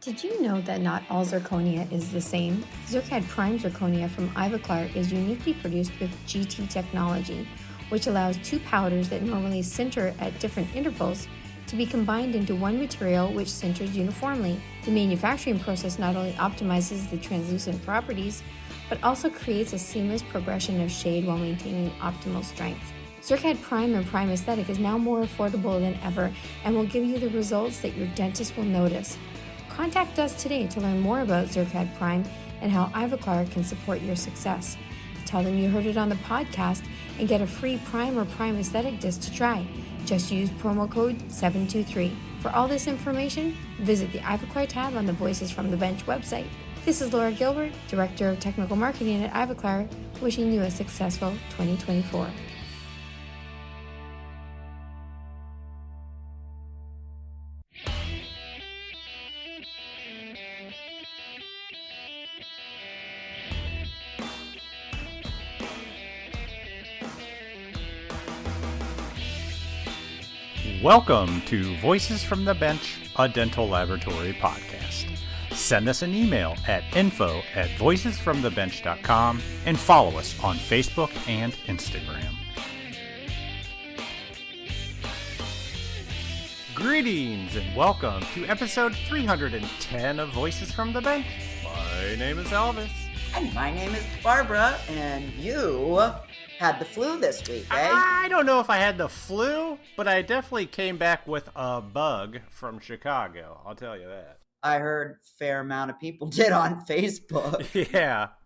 Did you know that not all zirconia is the same? Zircad Prime Zirconia from Ivoclar is uniquely produced with GT technology, which allows two powders that normally sinter at different intervals to be combined into one material which sinters uniformly. The manufacturing process not only optimizes the translucent properties, but also creates a seamless progression of shade while maintaining optimal strength. Zircad Prime and Prime Aesthetic is now more affordable than ever and will give you the results that your dentist will notice. Contact us today to learn more about Zircad Prime and how Ivoclar can support your success. Tell them you heard it on the podcast and get a free Prime or Prime Aesthetic disc to try. Just use promo code 723. For all this information, visit the Ivoclar tab on the Voices from the Bench website. This is Laura Gilbert, Director of Technical Marketing at Ivoclar, wishing you a successful 2024. Welcome to Voices from the Bench, a dental laboratory podcast. Send us an email at info@voicesfromthebench.com and follow us on Facebook and Instagram. Greetings and welcome to episode 310 of Voices from the Bench. My name is Elvis. And my name is Barbara, and you had the flu this week, eh? I don't know if I had the flu, but I definitely came back with a bug from Chicago. I'll tell you that. I heard a fair amount of people did on Facebook.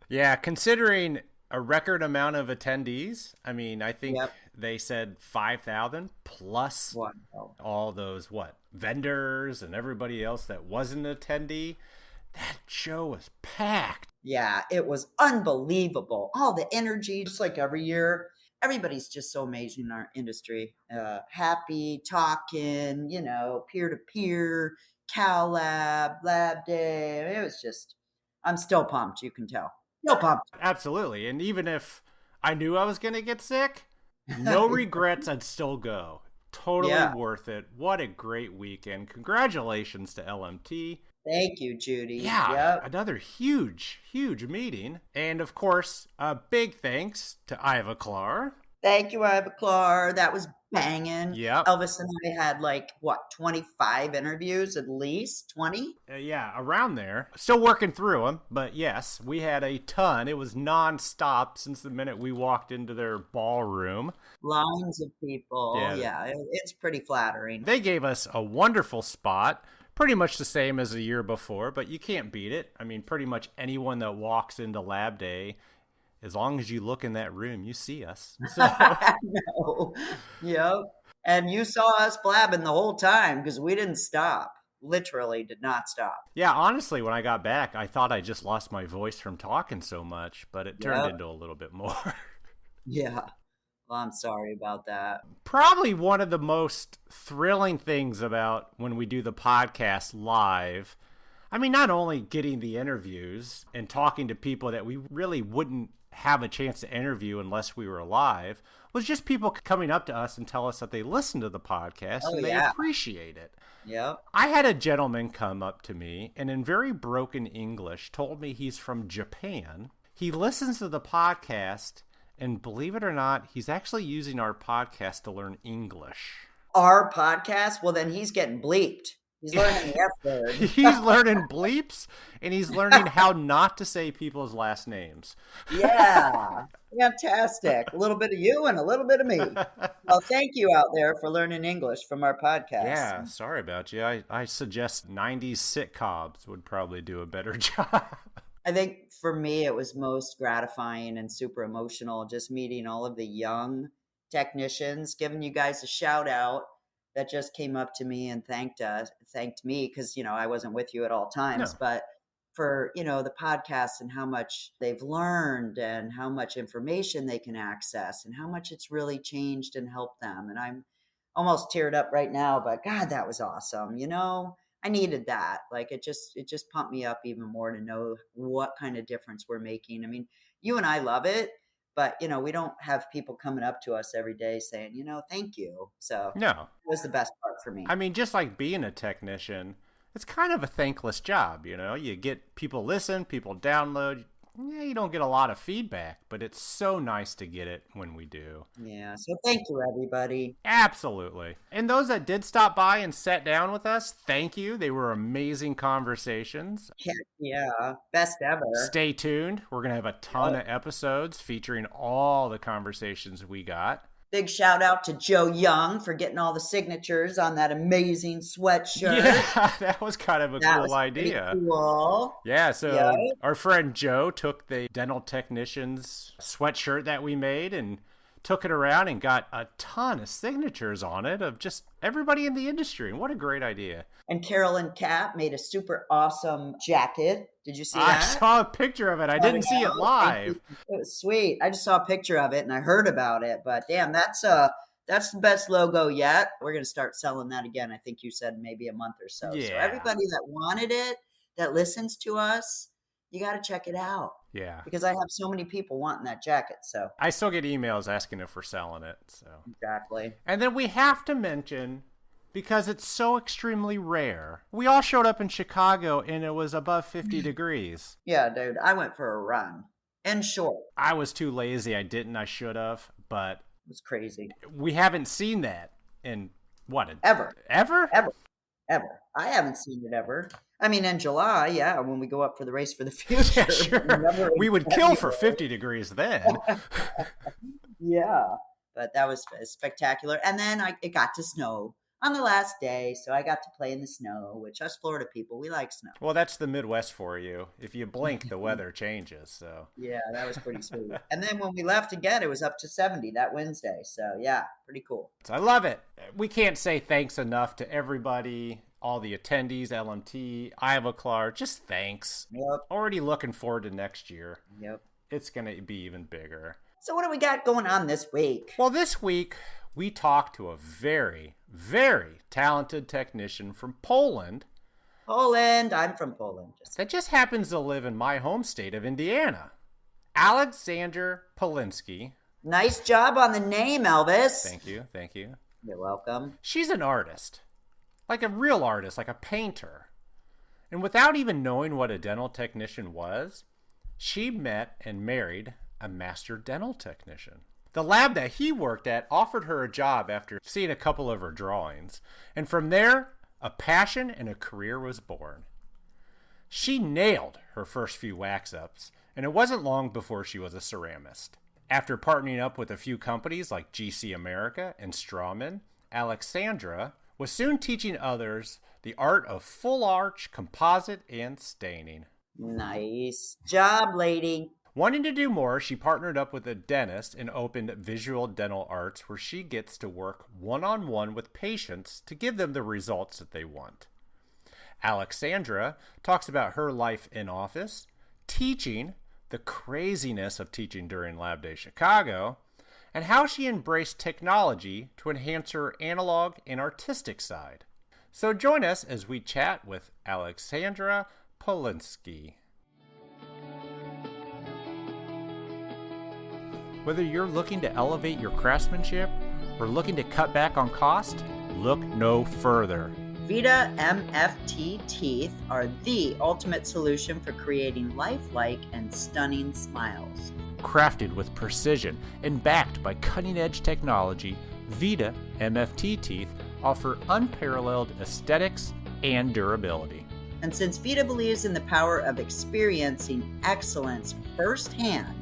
Yeah. Considering a record amount of attendees, I mean, I think they said 5,000 plus all those, vendors and everybody else that wasn't an attendee. That show was packed. Yeah, it was unbelievable. All the energy, just like every year. Everybody's just so amazing in our industry. Happy, talking, peer-to-peer, Cal Lab, Lab Day. It was just, I'm still pumped, you can tell. Still pumped. Absolutely. And even if I knew I was going to get sick, no regrets, I'd still go. Totally worth it. What a great weekend. Congratulations to LMT. Thank you, Judy. Yeah, another huge meeting. And of course, a big thanks to Ivoclar. Thank you, Ivoclar. That was banging. Yeah. Elvis and I had 25 interviews at least? 20? Yeah, around there. Still working through them, but yes, we had a ton. It was nonstop since the minute we walked into their ballroom. Lines of people. Yeah, it's pretty flattering. They gave us a wonderful spot. Pretty much the same as the year before, but you can't beat it. I mean, pretty much anyone that walks into Lab Day, as long as you look in that room, you see us. So. I know. Yep. And you saw us blabbing the whole time because we didn't stop. Literally did not stop. Yeah, honestly, when I got back, I thought I just lost my voice from talking so much, but it turned into a little bit more. Yeah. Well, I'm sorry about that. Probably one of the most thrilling things about when we do the podcast live, I mean, not only getting the interviews and talking to people that we really wouldn't have a chance to interview unless we were live, was just people coming up to us and tell us that they listen to the podcast and they appreciate it. Yeah. I had a gentleman come up to me and in very broken English told me he's from Japan. He listens to the podcast. And believe it or not, he's actually using our podcast to learn English. Our podcast? Well, then he's getting bleeped. He's learning the F word. He's learning bleeps, and he's learning how not to say people's last names. Yeah. Fantastic. A little bit of you and a little bit of me. Well, thank you out there for learning English from our podcast. Yeah, sorry about you. I suggest 90s sitcoms would probably do a better job. I think for me, it was most gratifying and super emotional just meeting all of the young technicians, giving you guys a shout out that just came up to me and thanked me because, I wasn't with you at all times, but for, the podcast and how much they've learned and how much information they can access and how much it's really changed and helped them. And I'm almost teared up right now, but God, that was awesome. I needed that. It just pumped me up even more to know what kind of difference we're making. I mean, you and I love it, but we don't have people coming up to us every day saying, thank you. So no, it was the best part for me. I mean, just like being a technician, it's kind of a thankless job, you know? You get people listen, people download. Yeah, you don't get a lot of feedback, but it's so nice to get it when we do. Yeah, so thank you, everybody. Absolutely. And those that did stop by and sat down with us, thank you. They were amazing conversations. Heck yeah, best ever. Stay tuned. We're going to have a ton of episodes featuring all the conversations we got. Big shout out to Joe Young for getting all the signatures on that amazing sweatshirt. Yeah, that was kind of a cool idea. Cool. Yeah, so our friend Joe took the dental technician's sweatshirt that we made and took it around and got a ton of signatures on it of just everybody in the industry. And what a great idea. And Carolyn Cap made a super awesome jacket. Did you see that? I saw a picture of it. I didn't see it live. It was sweet. I just saw a picture of it and I heard about it. But damn, that's the best logo yet. We're going to start selling that again. I think you said maybe a month or so. Yeah. So everybody that wanted it, that listens to us, you got to check it out. Yeah. Because I have so many people wanting that jacket. So I still get emails asking if we're selling it. So exactly. And then we have to mention, because it's so extremely rare, we all showed up in Chicago and it was above 50 degrees. Yeah, dude. I went for a run. And short. I was too lazy. I should have. But it was crazy. We haven't seen that in what? Ever. Ever? Ever. Ever. I haven't seen it ever. I mean, in July, yeah, when we go up for the race for the future. Yeah, sure. We would kill for 50 degrees then. Yeah, but that was spectacular. And then it got to snow on the last day, so I got to play in the snow, which us Florida people, we like snow. Well, that's the Midwest for you. If you blink, the weather changes. So yeah, that was pretty sweet. And then when we left again, it was up to 70 that Wednesday. So yeah, pretty cool. I love it. We can't say thanks enough to everybody. All the attendees, LMT, Ivoclar, just thanks. Yep. Already looking forward to next year. Yep. It's going to be even bigger. So what do we got going on this week? Well, this week we talked to a very, very talented technician from Poland. Poland. I'm from Poland. That just happens to live in my home state of Indiana. Aleksandra Polczynski. Nice job on the name, Elvis. Thank you. Thank you. You're welcome. She's an artist. Like a real artist, like a painter. And without even knowing what a dental technician was, she met and married a master dental technician. The lab that he worked at offered her a job after seeing a couple of her drawings. And from there, a passion and a career was born. She nailed her first few wax-ups, and it wasn't long before she was a ceramist. After partnering up with a few companies like GC America and Strawman, Aleksandra was soon teaching others the art of full arch, composite, and staining. Nice job, lady. Wanting to do more, she partnered up with a dentist and opened Visual Dental Arts, where she gets to work one-on-one with patients to give them the results that they want. Aleksandra talks about her life in office, teaching, the craziness of teaching during Lab Day Chicago, and how she embraced technology to enhance her analog and artistic side. So join us as we chat with Aleksandra Polczynski. Whether you're looking to elevate your craftsmanship or looking to cut back on cost, look no further. VITA MFT teeth are the ultimate solution for creating lifelike and stunning smiles. Crafted with precision and backed by cutting-edge technology, VITA MFT teeth offer unparalleled aesthetics and durability. And since VITA believes in the power of experiencing excellence firsthand,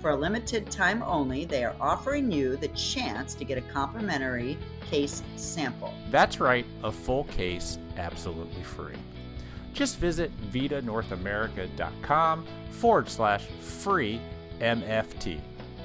for a limited time only, they are offering you the chance to get a complimentary case sample. That's right, a full case absolutely free. Just visit vitanorthamerica.com/free MFT.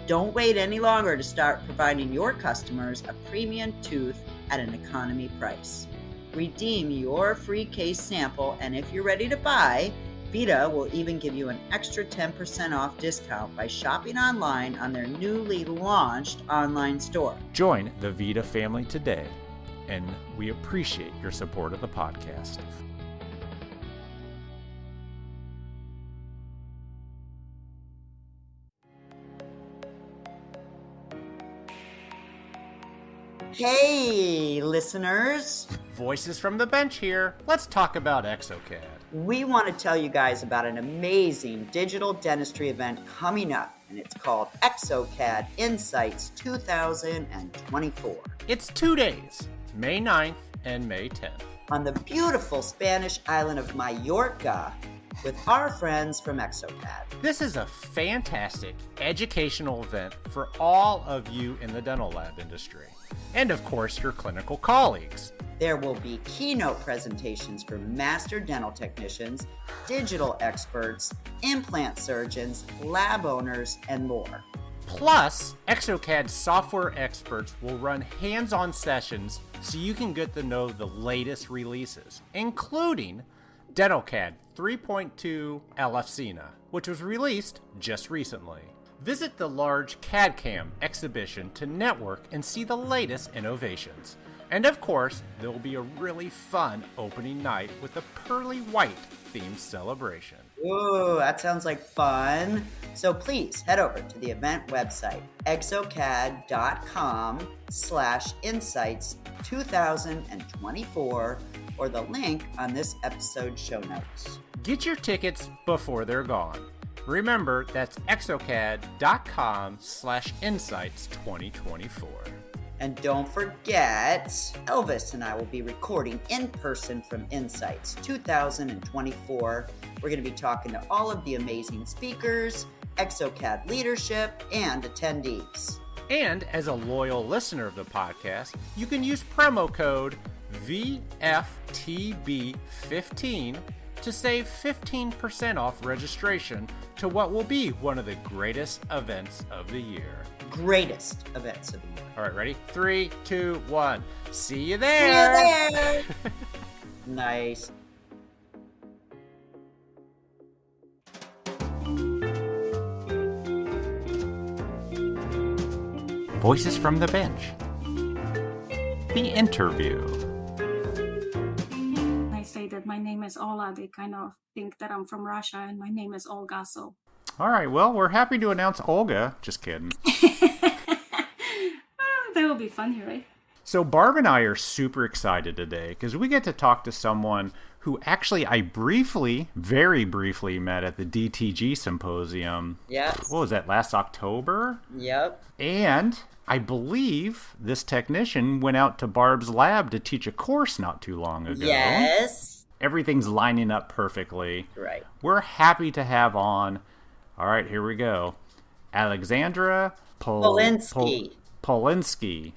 Don't wait any longer to start providing your customers a premium tooth at an economy price. Redeem your free case sample, and if you're ready to buy, VITA will even give you an extra 10% off discount by shopping online on their newly launched online store. Join the VITA family today, and we appreciate your support of the podcast. Hey, listeners. Voices from the bench here. Let's talk about exocad. We want to tell you guys about an amazing digital dentistry event coming up, and it's called exocad Insights 2024. It's 2 days, May 9th and May 10th. On the beautiful Spanish island of Mallorca with our friends from exocad. This is a fantastic educational event for all of you in the dental lab industry. And of course, your clinical colleagues. There will be keynote presentations from master dental technicians, digital experts, implant surgeons, lab owners, and more. Plus, exocad software experts will run hands-on sessions so you can get to know the latest releases, including DentalCAD 3.2 Aleksandra, which was released just recently. Visit the large CAD/CAM exhibition to network and see the latest innovations. And of course, there will be a really fun opening night with a pearly white themed celebration. Ooh, that sounds like fun. So please head over to the event website, exocad.com/insights 2024, or the link on this episode's show notes. Get your tickets before they're gone. Remember, that's exocad.com/insights 2024. And don't forget, Elvis and I will be recording in person from Insights 2024. We're going to be talking to all of the amazing speakers, exocad leadership, and attendees. And as a loyal listener of the podcast, you can use promo code VFTB15 to save 15% off registration to what will be one of the greatest events of the year. Greatest events of the year. All right, ready? 3, 2, 1. See you there! See you there! Nice. Voices from the bench. The interview. I say that my name is Ola, they kind of think that I'm from Russia, and my name is Olga, so. All right, well, we're happy to announce Olga. Just kidding. That will be fun here, right? So Barb and I are super excited today because we get to talk to someone who actually I very briefly met at the DTG symposium. Yes. What was that, last October? Yep. And I believe this technician went out to Barb's lab to teach a course not too long ago. Yes. Everything's lining up perfectly. Right. We're happy to have on, all right, here we go, Aleksandra Polczynski. Polczynski.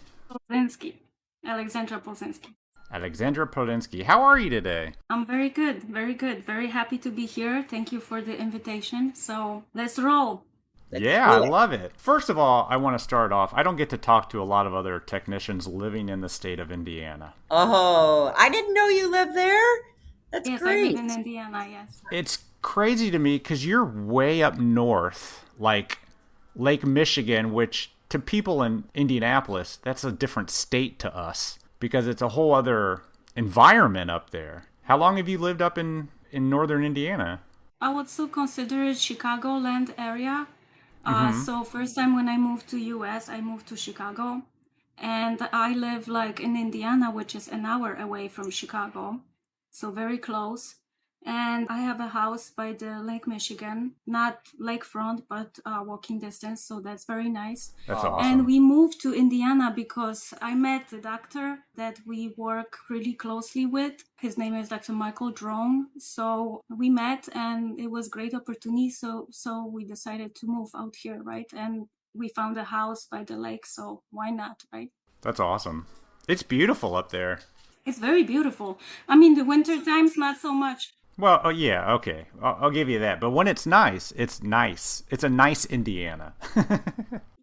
Aleksandra Polczynski. Aleksandra Polczynski. How are you today? I'm very good, very good. Very happy to be here. Thank you for the invitation. So let's roll. Yeah, I love it. First of all, I want to start off. I don't get to talk to a lot of other technicians living in the state of Indiana. Oh, I didn't know you lived there. That's yes, great. I live in Indiana, yes. It's crazy to me because you're way up north, like Lake Michigan, which to people in Indianapolis, that's a different state to us because it's a whole other environment up there. How long have you lived up in northern Indiana? I would still consider it Chicagoland area. So first time when I moved to US, I moved to Chicago. And I live like in Indiana, which is an hour away from Chicago. So very close. And I have a house by the Lake Michigan, not lakefront, but walking distance. So that's very nice. That's awesome. And we moved to Indiana because I met the doctor that we work really closely with. His name is Dr. Michael Drone. So we met and it was a great opportunity. So we decided to move out here, right? And we found a house by the lake. So why not, right? That's awesome. It's beautiful up there. It's very beautiful. I mean, the winter times, not so much. Well, oh, yeah, okay. I'll give you that. But when it's nice, it's nice. It's a nice Indiana.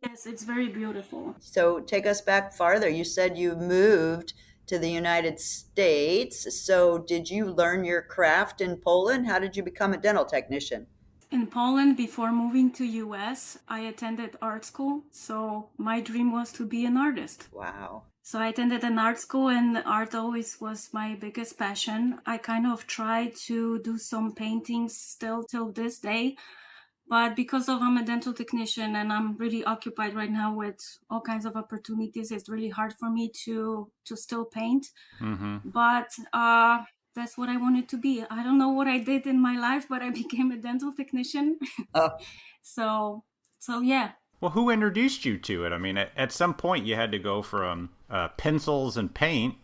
Yes, it's very beautiful. So take us back farther. You said you moved to the United States. So did you learn your craft in Poland? How did you become a dental technician? In Poland, before moving to US, I attended art school. So my dream was to be an artist. Wow. So I attended an art school and art always was my biggest passion. I kind of tried to do some paintings still till this day. But because of I'm a dental technician and I'm really occupied right now with all kinds of opportunities, it's really hard for me to still paint. Mm-hmm. But that's what I wanted to be. I don't know what I did in my life, but I became a dental technician. Oh, So yeah. Well, who introduced you to it? I mean, at some point you had to go from pencils and paint.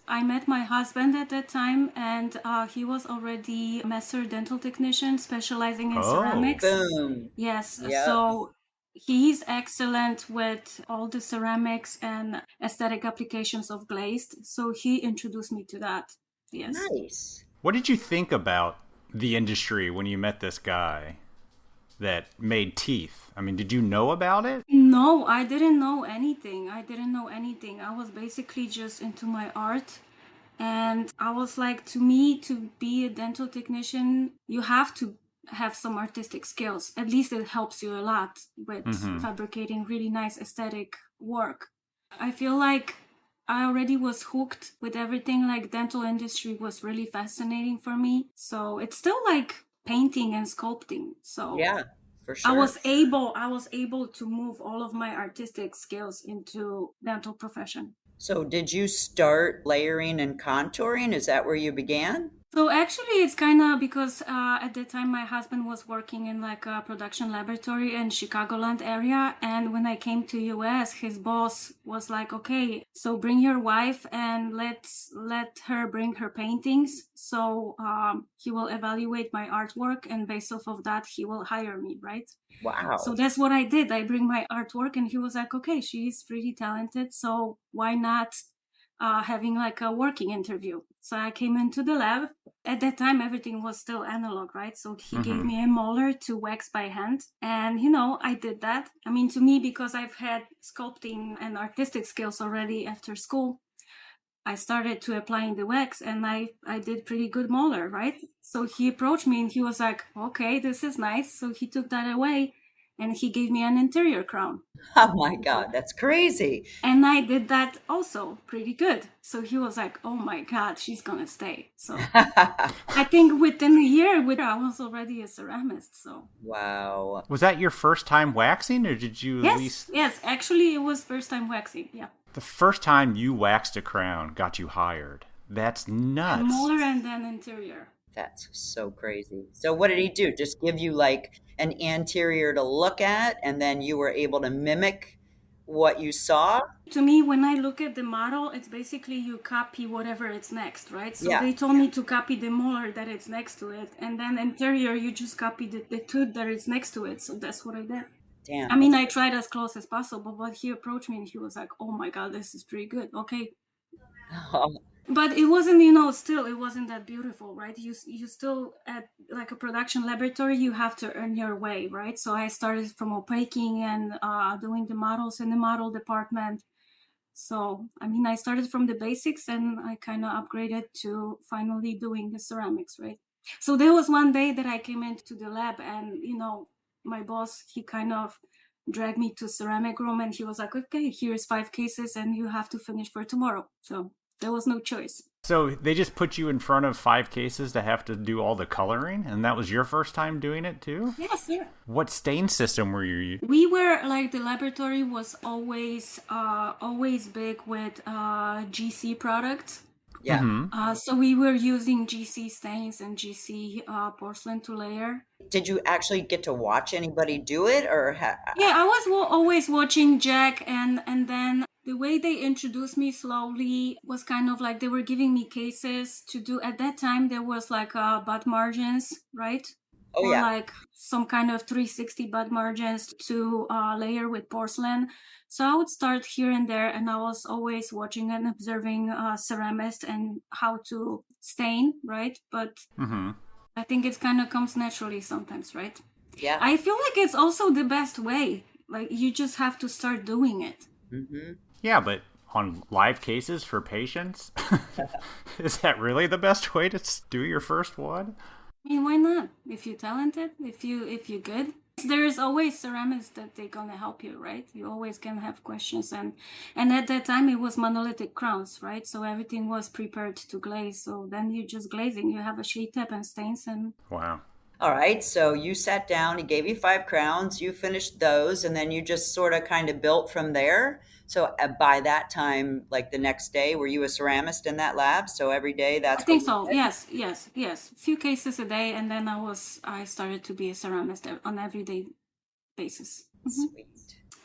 I met my husband at that time, and he was already a master dental technician specializing in ceramics. boom. Yes, Yep. so he's excellent with all the ceramics and aesthetic applications of glazed. So he introduced me to that. Yes. Nice. What did you think about the industry when you met this guy that made teeth? I mean, did you know about it? No, I didn't know anything. I was basically just into my art. And I was like, to me, to be a dental technician, you have to have some artistic skills. At least it helps you a lot with fabricating really nice aesthetic work. I feel like I already was hooked with everything. Like dental industry was really fascinating for me. So it's still like painting and sculpting. So Yeah, for sure. I was able to move all of my artistic skills into dental profession. So did you start layering and contouring? Is that where you began? So actually, it's kind of because at the time my husband was working in like a production laboratory in Chicagoland area, and when I came to US, his boss was like, "Okay, so bring your wife and let her bring her paintings. So he will evaluate my artwork, and based off of that, he will hire me, right?" Wow. So that's what I did. I bring my artwork, and he was like, "Okay, she's pretty talented, so why not?" Having like a working interview. So I came into the lab. At that time, everything was still analog, right? So he gave me a molar to wax by hand. And, I did that. I mean, to me, because I've had sculpting and artistic skills already after school, I started to applying the wax and I did pretty good molar, right? So he approached me and he was like, "Okay, this is nice." So he took that away and he gave me an interior crown. Oh my God, that's crazy. And I did that also pretty good. So he was like, "Oh my God, she's gonna stay." So I think within a year, I was already a ceramist. So Wow. Was that your first time waxing, or did you at least... yes, actually, it was first time waxing. Yeah, The first time you waxed a crown got you hired. That's nuts. a molar and then interior. That's so crazy. So what did he do? Just give you like an anterior to look at, and then you were able to mimic what you saw? To me, when I look at the model, it's basically you copy whatever it's next, right? So Yeah. they told me to copy the molar that it's next to it, and then interior, you just copy the tooth that is next to it. So that's what I did. Damn. I mean, I tried as close as possible, but he approached me and he was like, "Oh my God, this is pretty good." Okay. Oh, But it wasn't, still, it wasn't that beautiful, right? You still, at like a production laboratory, you have to earn your way, right? So I started from opaquing and doing the models in the model department. So, I mean, I started from the basics and I kind of upgraded to finally doing the ceramics, right? So there was one day that I came into the lab and, my boss, he kind of dragged me to ceramic room and he was like, "Okay, here's 5 cases and you have to finish for tomorrow." So there was no choice. So they just put you in front of 5 cases to have to do all the coloring, and that was your first time doing it too? Yes, yeah. What stain system were you using? We were like, the laboratory was always big with GC products. yeah. So we were using GC stains and GC porcelain to layer. Did you actually get to watch anybody do it, or Yeah, I was always watching Jack, and then the way they introduced me slowly was kind of like they were giving me cases to do. At that time, there was like butt margins, right? Oh, or yeah. like some kind of 360 butt margins to layer with porcelain. So I would start here and there, and I was always watching and observing ceramists and how to stain, right? But I think it kind of comes naturally sometimes, right? Yeah. I feel like it's also the best way. Like, you just have to start doing it. Yeah, but on live cases for patients, is that really the best way to do your first one? I mean, why not? If you're talented, if you're good, there's always ceramics that they're gonna help you, right? You always can have questions, and at that time it was monolithic crowns, right? So everything was prepared to glaze. So then you're just glazing. You have a sheet tap and stains, and Wow. All right, so you sat down, he gave you 5 crowns, you finished those, and then you just sort of kind of built from there. So by that time, like the next day, were you a ceramist in that lab? So every day, I that's what think you so. did? Yes, yes, yes. A few cases a day, and then I started to be a ceramist on everyday basis. Sweet.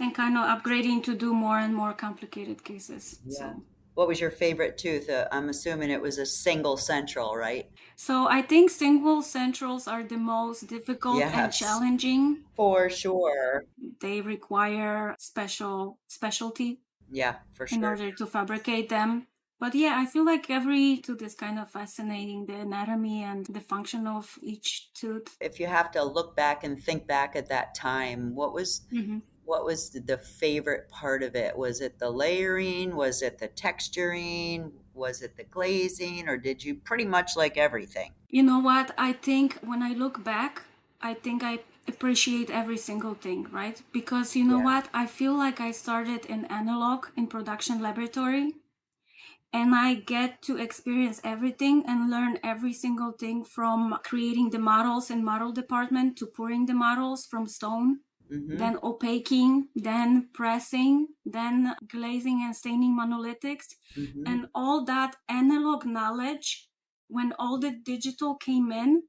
And kind of upgrading to do more and more complicated cases. Yeah. What was your favorite tooth? I'm assuming it was a single central, right? So I think single centrals are the most difficult and Yes, challenging. for sure. They require specialty Yeah, for in sure. order to fabricate them. But yeah, I feel like every tooth is kind of fascinating, the anatomy and the function of each tooth. If you have to look back and think back at that time, Hmm. what was the favorite part of it? Was it the layering? Was it the texturing? Was it the glazing? Or did you pretty much like everything? You know what? I think when I look back, I think I appreciate every single thing, right? Because you know Yeah. what? I feel like I started in analog in production laboratory, and I get to experience everything and learn every single thing from creating the models in model department to pouring the models from stone, Mm-hmm. then opaquing, then pressing, then glazing and staining monolithics. Mm-hmm. And all that analog knowledge, when all the digital came in,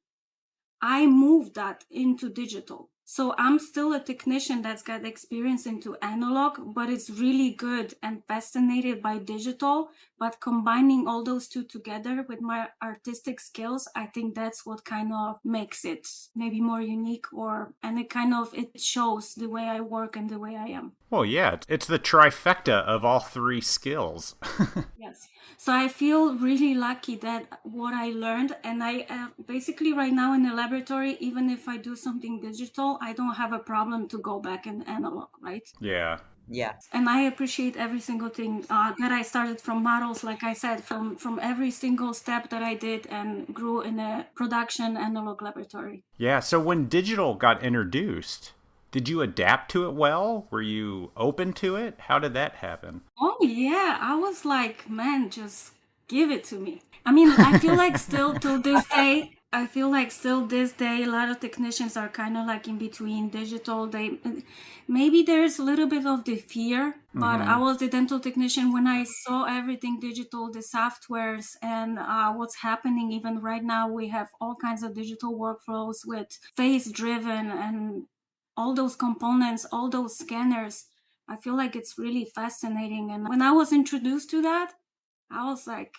I moved that into digital. So I'm still a technician that's got experience into analog, but it's really good and fascinated by digital. But combining all those two together with my artistic skills, I think that's what kind of makes it maybe more unique, and it shows the way I work and the way I am. Well, yeah, it's the trifecta of all three skills. Yes. So I feel really lucky that what I learned, and I basically right now in the laboratory, even if I do something digital, I don't have a problem to go back in analog, right? Yeah. Yeah. And I appreciate every single thing that I started from models, like I said, from every single step that I did and grew in a production analog laboratory. Yeah, so when digital got introduced, did you adapt to it well? Were you open to it? How did that happen? Oh yeah, I was like, man, just give it to me. I mean, I feel like still to this day, a lot of technicians are kind of like in between digital. They maybe there's a little bit of the fear, but I Mm-hmm. was the dental technician when I saw everything digital, the softwares, and what's happening. Even right now, we have all kinds of digital workflows with face driven and all those components, all those scanners. I feel like it's really fascinating. And when I was introduced to that, I was like,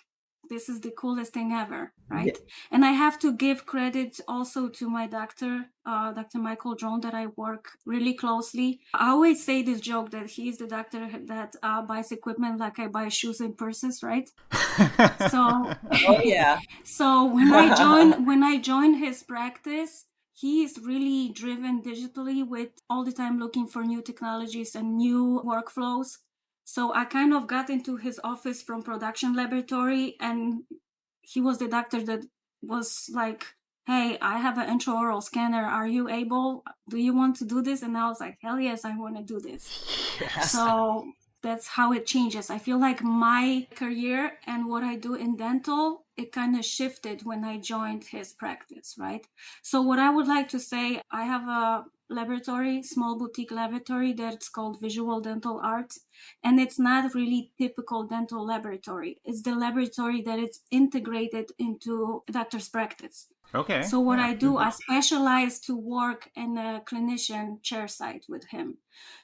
this is the coolest thing ever, Yeah. right? And I have to give credit also to my doctor, Dr. Michael Drone, that I work really closely. I always say this joke that he's the doctor that buys equipment like I buy shoes and purses, right? So, Oh, yeah. so when I joined his practice, he is really driven digitally with all the time looking for new technologies and new workflows. So I kind of got into his office from production laboratory, and he was the doctor that was like, hey, I have an intraoral scanner. Are you able? Do you want to do this? And I was like, hell yes, I want to do this. Yes. So that's how it changes. I feel like my career and what I do in dental, it kind of shifted when I joined his practice, right? So what I would like to say, I have a laboratory, small boutique laboratory that's called Visual Dental Arts. And it's not really typical dental laboratory. It's the laboratory that it's integrated into a doctor's practice. Okay. So what Yeah. I do, I specialize to work in a clinician chair side with him.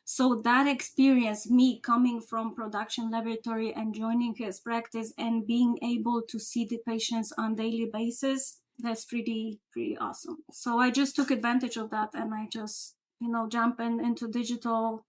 So that experience, me coming from production laboratory and joining his practice and being able to see the patients on daily basis, that's pretty awesome. So I just took advantage of that, and I just, jumping into digital,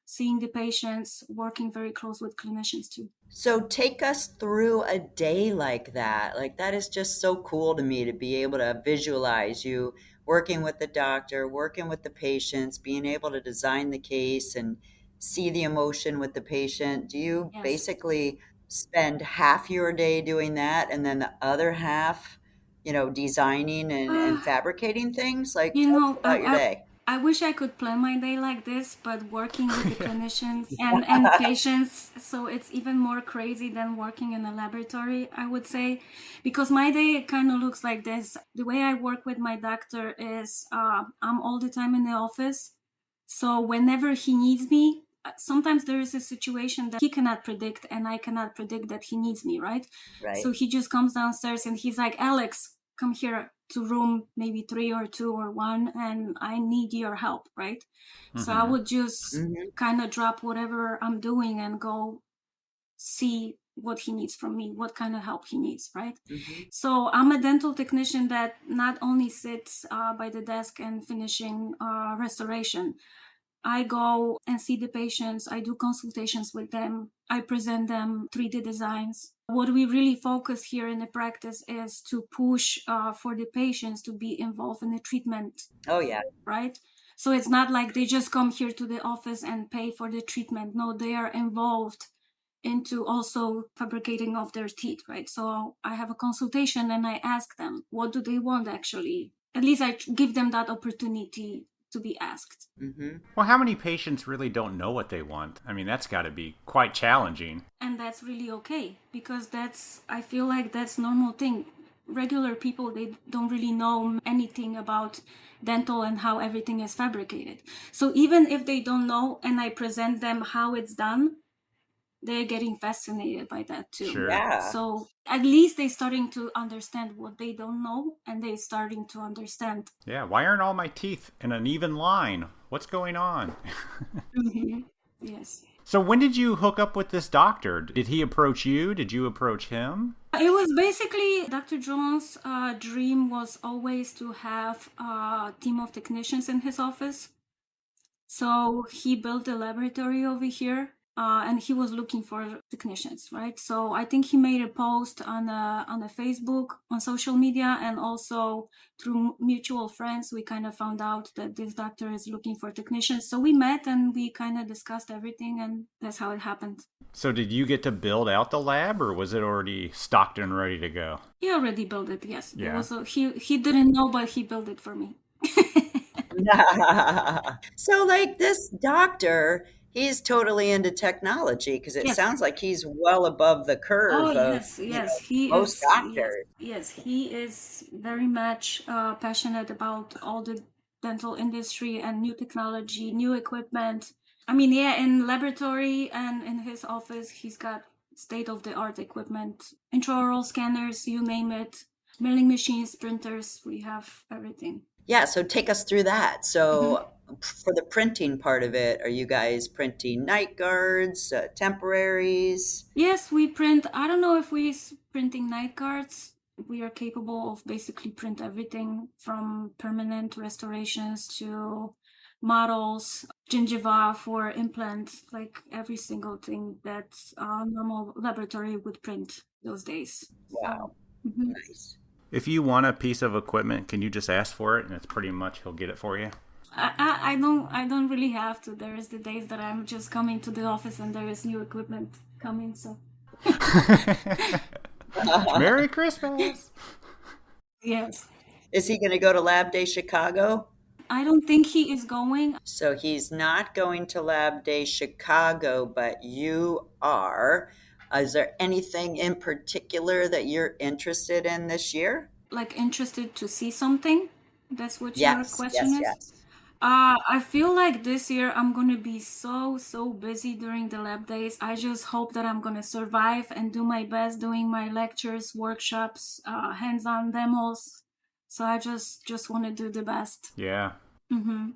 seeing the patients, working very close with clinicians too. So take us through a day like that. Like that is just so cool to me to be able to visualize you working with the doctor, working with the patients, being able to design the case and see the emotion with the patient. Do you Yes. basically spend half your day doing that and then the other half, designing and Uh, fabricating things? Like you tell us know, about your day. I wish I could plan my day like this, but working with the clinicians and patients, so it's even more crazy than working in a laboratory, I would say, because my day kind of looks like this. The way I work with my doctor is I'm all the time in the office. So whenever he needs me, sometimes there is a situation that he cannot predict and I cannot predict that he needs me, right? Right. So he just comes downstairs and he's like, Alex, come here to room maybe 3 or 2 or 1 and I need your help, right? So I would just kind of drop whatever I'm doing and go see what he needs from me, what kind of help he needs, right? So I'm a dental technician that not only sits by the desk and finishing restoration. I go and see the patients, I do consultations with them, I present them 3D designs. What we really focus here in the practice is to push for the patients to be involved in the treatment. Oh, yeah. Right? So it's not like they just come here to the office and pay for the treatment. No, they are involved into also fabricating of their teeth, right? So I have a consultation and I ask them, what do they want actually? At least I give them that opportunity to be asked. Well, how many patients really don't know what they want? I mean, that's got to be quite challenging. And that's really okay, because I feel like that's normal thing. Regular people, they don't really know anything about dental and how everything is fabricated. So even if they don't know and I present them how it's done, they're getting fascinated by that too. Sure. Yeah. So at least they're starting to understand what they don't know, and they're starting to understand. Yeah, why aren't all my teeth in an even line? What's going on? Yes. So when did you hook up with this doctor? Did he approach you? Did you approach him? It was basically Dr. Jones' dream was always to have a team of technicians in his office. So he built a laboratory over here, and he was looking for technicians, right? So I think he made a post on a Facebook, on social media, and also through mutual friends, we kind of found out that this doctor is looking for technicians. So we met and we kind of discussed everything, and that's how it happened. So did you get to build out the lab, or was it already stocked and ready to go? He already built it, yes. Yeah. It was he didn't know, but he built it for me. So, like, this doctor, he's totally into technology, because it Yes. sounds like he's well above the curve Oh, of yes, you yes. know, He most is. doctors. Yes, he is very much passionate about all the dental industry and new technology, new equipment. I mean, yeah, in laboratory and in his office, he's got state-of-the-art equipment, intraoral scanners, you name it, milling machines, printers, we have everything. Yeah, so take us through that. So, for the printing part of it, are you guys printing night guards, temporaries? Yes, we print. I don't know if we're printing night guards. We are capable of basically print everything from permanent restorations to models, gingiva for implants, like every single thing that a normal laboratory would print those days. Wow, Mhm. nice. If you want a piece of equipment, can you just ask for it and it's pretty much he'll get it for you? I don't really have to. There is the days that I'm just coming to the office and there is new equipment coming. So Merry Christmas! yes, Is he going to go to Lab Day Chicago? I don't think he is going. So he's not going to Lab Day Chicago, but you are. Is there anything in particular that you're interested in this year? Like interested to see something? That's what your Yes, question yes, is? yes. I feel like this year I'm gonna be so busy during the lab days. I just hope that I'm gonna survive and do my best doing my lectures, workshops, hands-on demos. So I just want to do the best. Yeah.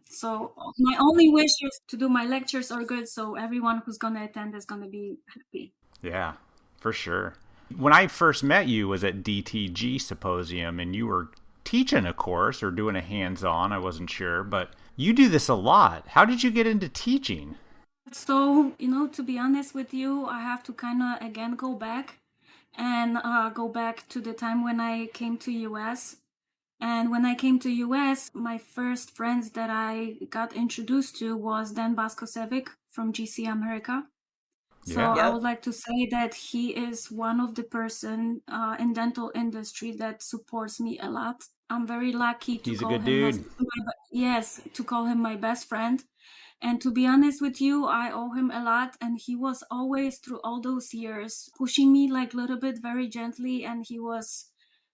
So my only wish is to do my lectures are good, so everyone who's gonna attend is gonna be happy. Yeah, for sure. When I first met you was at DTG Symposium, and you were teaching a course or doing a hands-on, I wasn't sure, but you do this a lot. How did you get into teaching? So, to be honest with you, I have to kind of again go back and go back to the time when I came to US. And when I came to US, my first friends that I got introduced to was Dan Baskosevic from GC America. So Yeah. I Yep. would like to say that he is one of the person in dental industry that supports me a lot. I'm very lucky to He's a call good him as dude. yes, to call him my best friend. And to be honest with you, I owe him a lot. And he was always through all those years pushing me like a little bit very gently. And he was,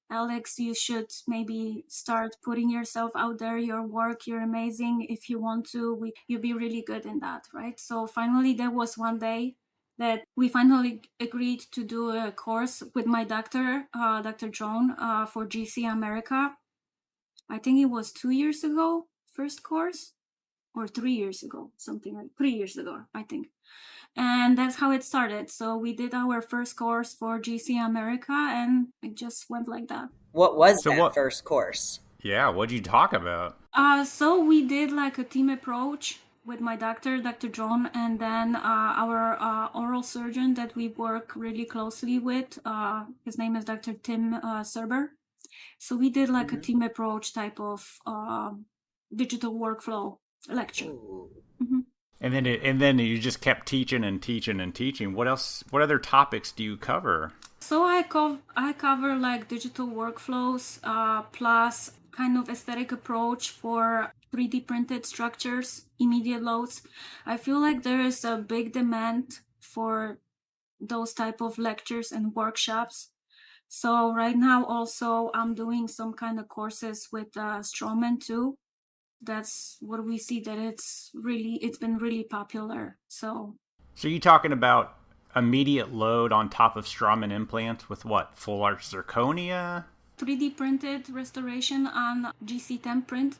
Alex, you should maybe start putting yourself out there, your work, you're amazing. If you want to, you'll be really good in that, right? So finally, there was one day that we finally agreed to do a course with my doctor, Dr. Joan, for GC America. I think it was 2 years ago, first course, or 3 years ago, something like 3 years ago, I think. And that's how it started. So we did our first course for GC America, and it just went like that. What was So that what? first course? Yeah, what'd you talk about? So we did like a team approach with my doctor, Dr. John, and then our oral surgeon that we work really closely with. His name is Dr. Tim Serber. So we did like a team approach type of digital workflow lecture. Ooh. Mm-hmm. And then you just kept teaching and teaching and teaching. What else? What other topics do you cover? So I cover like digital workflows, plus kind of aesthetic approach for 3D printed structures, immediate loads. I feel like there is a big demand for those type of lectures and workshops. So right now also I'm doing some kind of courses with Strawman too. That's what we see that it's been really popular. So You talking about immediate load on top of Straumann implants with what? Full arch zirconia? 3D printed restoration on GC temp print.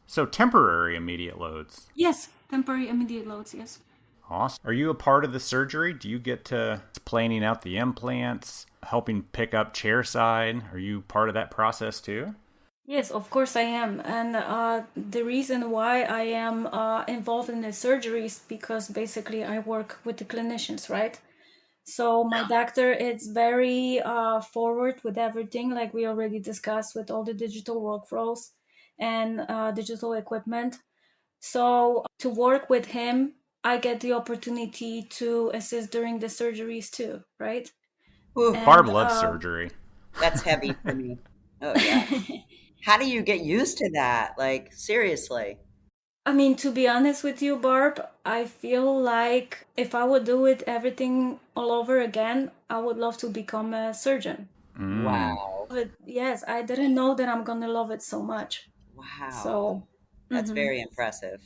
So temporary immediate loads. Yes, temporary immediate loads, yes. Awesome. Are you a part of the surgery? Do you get to planning out the implants, helping pick up chair side? Are you part of that process too? Yes, of course I am. And the reason why I am involved in the surgeries because basically I work with the clinicians, right? So my doctor is very forward with everything, like we already discussed with all the digital workflows and digital equipment. So to work with him, I get the opportunity to assist during the surgeries too, right? Ooh, Barb And loves surgery. that's heavy for me. Oh yeah. How do you get used to that? Like seriously. I mean, to be honest with you, Barb, I feel like if I would do it everything all over again, I would love to become a surgeon. Wow. But yes, I didn't know that I'm gonna love it so much. Wow. So, That's mhm. very impressive.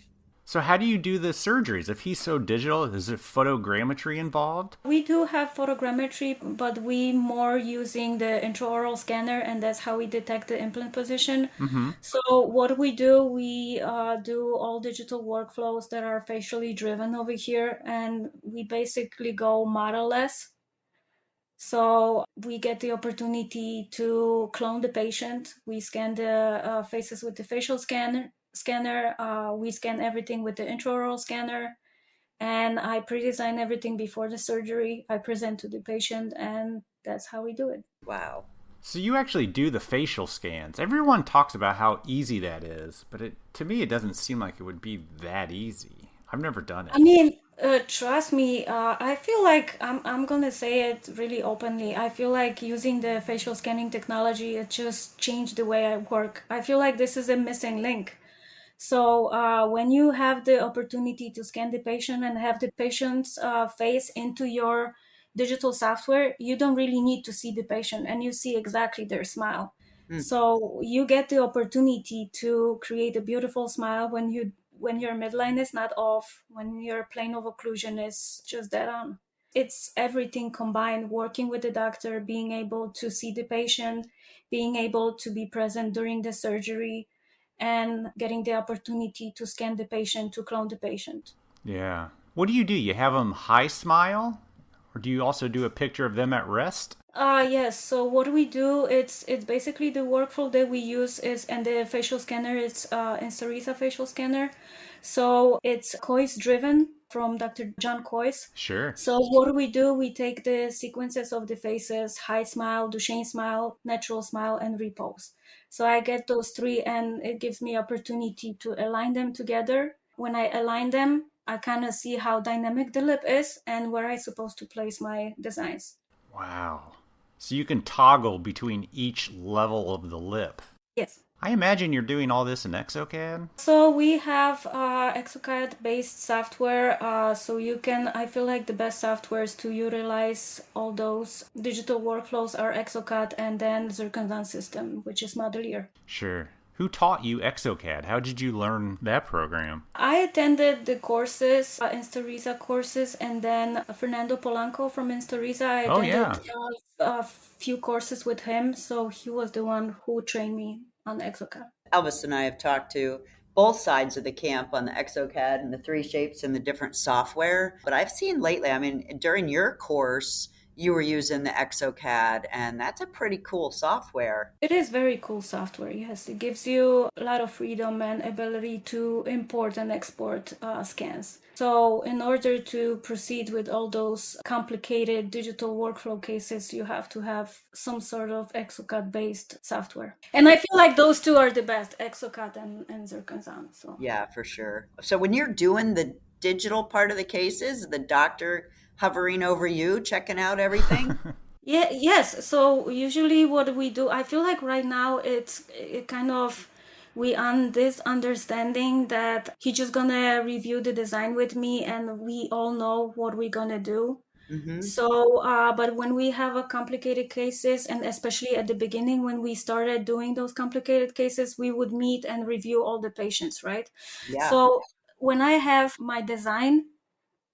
So how do you do the surgeries? If he's so digital, is it photogrammetry involved? We do have photogrammetry, but we more using the intraoral scanner, and that's how we detect the implant position. Mm-hmm. So what we do, we do all digital workflows that are facially driven over here, and we basically go model-less. So we get the opportunity to clone the patient. We scan the faces with the facial scanner. We scan everything with the intraoral scanner, and I pre-design everything before the surgery. I present to the patient, and that's how we do it. Wow. So you actually do the facial scans. Everyone talks about how easy that is, but to me, it doesn't seem like it would be that easy. I've never done it. I mean, trust me, I feel like I'm gonna say it really openly. I feel like using the facial scanning technology, it just changed the way I work. I feel like this is a missing link. So when you have the opportunity to scan the patient and have the patient's face into your digital software, you don't really need to see the patient and you see exactly their smile. Hmm. So you get the opportunity to create a beautiful smile when your midline is not off, when your plane of occlusion is just dead on. It's everything combined, working with the doctor, being able to see the patient, being able to be present during the surgery, and getting the opportunity to scan the patient, to clone the patient. Yeah. What do? You have them high smile? Or do you also do a picture of them at rest? Yes. So what we do, it's basically the workflow that we use is, and the facial scanner, it's Instarisa facial scanner. So it's Coyce driven from Dr. John Coyce. Sure. So what we do, we take the sequences of the faces: high smile, Duchenne smile, natural smile, and repose. So I get those three, and it gives me opportunity to align them together. When I align them, I kind of see how dynamic the lip is and where I'm supposed to place my designs. Wow. So you can toggle between each level of the lip. Yes. I imagine you're doing all this in ExoCAD? So we have ExoCAD-based software, so you can, I feel like the best softwares to utilize all those digital workflows are ExoCAD and then Zirconia system, which is Modelier. Sure. Who taught you ExoCAD? How did you learn that program? I attended the courses, Instariza courses, and then Fernando Polanco from Instariza. I attended a few courses with him, so he was the one who trained me on ExoCAD. Elvis and I have talked to both sides of the camp on the ExoCAD and the 3 shapes and the different software. But I've seen lately, I mean, during your course, you were using the ExoCAD, and that's a pretty cool software. It is very cool software, yes. It gives you a lot of freedom and ability to import and export scans. So in order to proceed with all those complicated digital workflow cases, you have to have some sort of ExoCAD-based software. And I feel like those two are the best, ExoCAD and Zirconia. So. Yeah, for sure. So when you're doing the digital part of the cases, the doctor hovering over you, checking out everything? Yes. So usually what we do, I feel like right now it kind of, we on this understanding that he's just gonna review the design with me and we all know what we're gonna do. Mm-hmm. So, but when we have a complicated cases, and especially at the beginning when we started doing those complicated cases, we would meet and review all the patients, right? Yeah. So when I have my design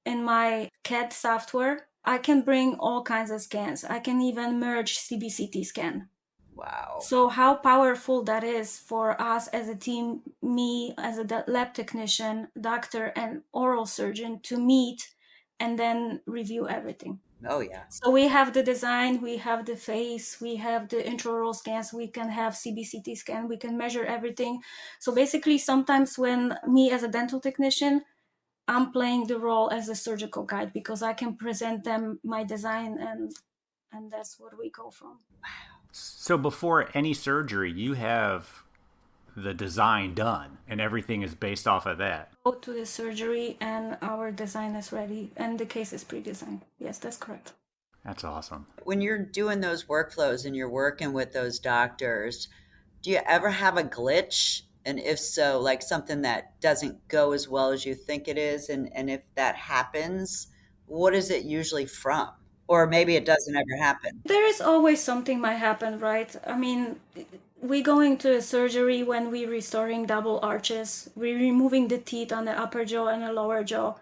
in my CAD software, I can bring all kinds of scans. I can even merge CBCT scan. Wow. So how powerful that is for us as a team, me as a lab technician, doctor, and oral surgeon to meet and then review everything. Oh, yeah. So we have the design, we have the face, we have the intraoral scans, we can have CBCT scan, we can measure everything. So basically sometimes when me as a dental technician, I'm playing the role as a surgical guide because I can present them my design and that's what we go from. So before any surgery, you have the design done and everything is based off of that. Go to the surgery and our design is ready and the case is pre-designed. Yes, that's correct. That's awesome. When you're doing those workflows and you're working with those doctors, do you ever have a glitch? And if so, like something that doesn't go as well as you think it is, and if that happens, what is it usually from? Or maybe it doesn't ever happen. There is always something might happen, right? I mean, we going to a surgery when we restoring double arches, we removing the teeth on the upper jaw and the lower jaw.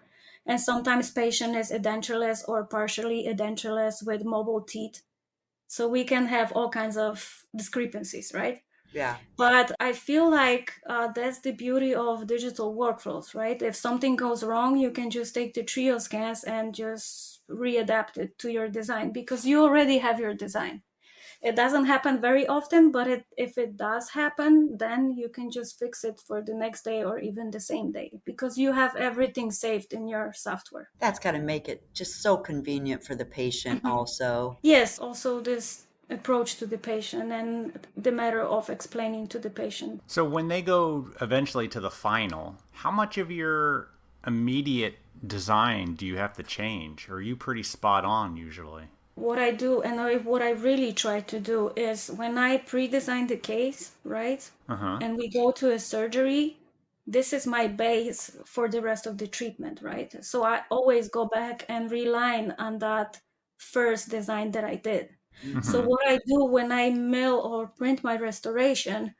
And sometimes patient is edentulous or partially edentulous with mobile teeth. So we can have all kinds of discrepancies, right? Yeah. But I feel like that's the beauty of digital workflows, right? If something goes wrong, you can just take the trio scans and just readapt it to your design because you already have your design. It doesn't happen very often, but if it does happen, then you can just fix it for the next day or even the same day because you have everything saved in your software. That's got to make it just so convenient for the patient also. Yes, also this approach to the patient and the matter of explaining to the patient. So when they go eventually to the final, how much of your immediate design do you have to change? Or are you pretty spot on usually? What I do and what I really try to do is when I pre-design the case, right? And we go to a surgery, this is my base for the rest of the treatment, right? So I always go back and reline on that first design that I did. So what I do when I mill or print my restoration,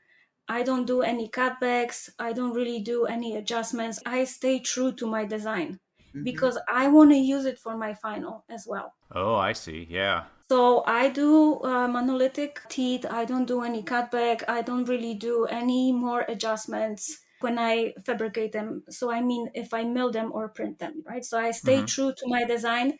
I don't do any cutbacks. I don't really do any adjustments. I stay true to my design because I want to use it for my final as well. Oh, I see. Yeah. So I do monolithic teeth. I don't do any cutback. I don't really do any more adjustments when I fabricate them. So I mean, if I mill them or print them, right? So I stay true to my design.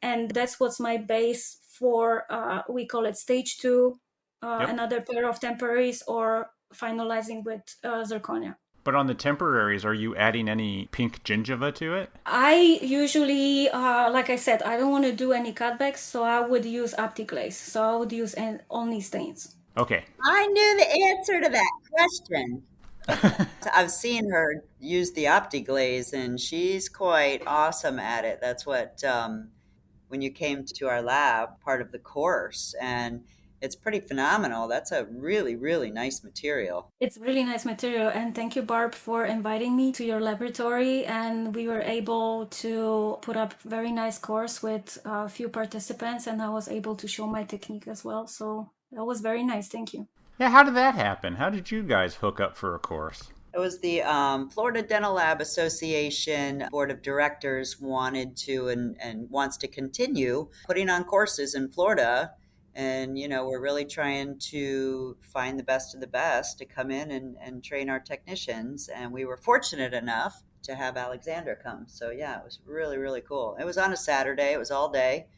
And that's what's my base for, we call it stage 2, another pair of temporaries, or finalizing with Zirconia. But on the temporaries, are you adding any pink gingiva to it? I usually, like I said, I don't want to do any cutbacks, so I would use OptiGlaze. So I would use only stains. Okay. I knew the answer to that question. I've seen her use the OptiGlaze, and she's quite awesome at it. That's what when you came to our lab, part of the course, and it's pretty phenomenal. That's a really, really nice material. It's really nice material, and thank you, Barb, for inviting me to your laboratory. And we were able to put up a very nice course with a few participants, and I was able to show my technique as well. So that was very nice. Thank you. Yeah, how did that happen? How did you guys hook up for a course? It was the Florida Dental Lab Association Board of Directors wanted to and wants to continue putting on courses in Florida. And, we're really trying to find the best of the best to come in and train our technicians. And we were fortunate enough to have Aleksandra come. So, yeah, it was really, really cool. It was on a Saturday. It was all day.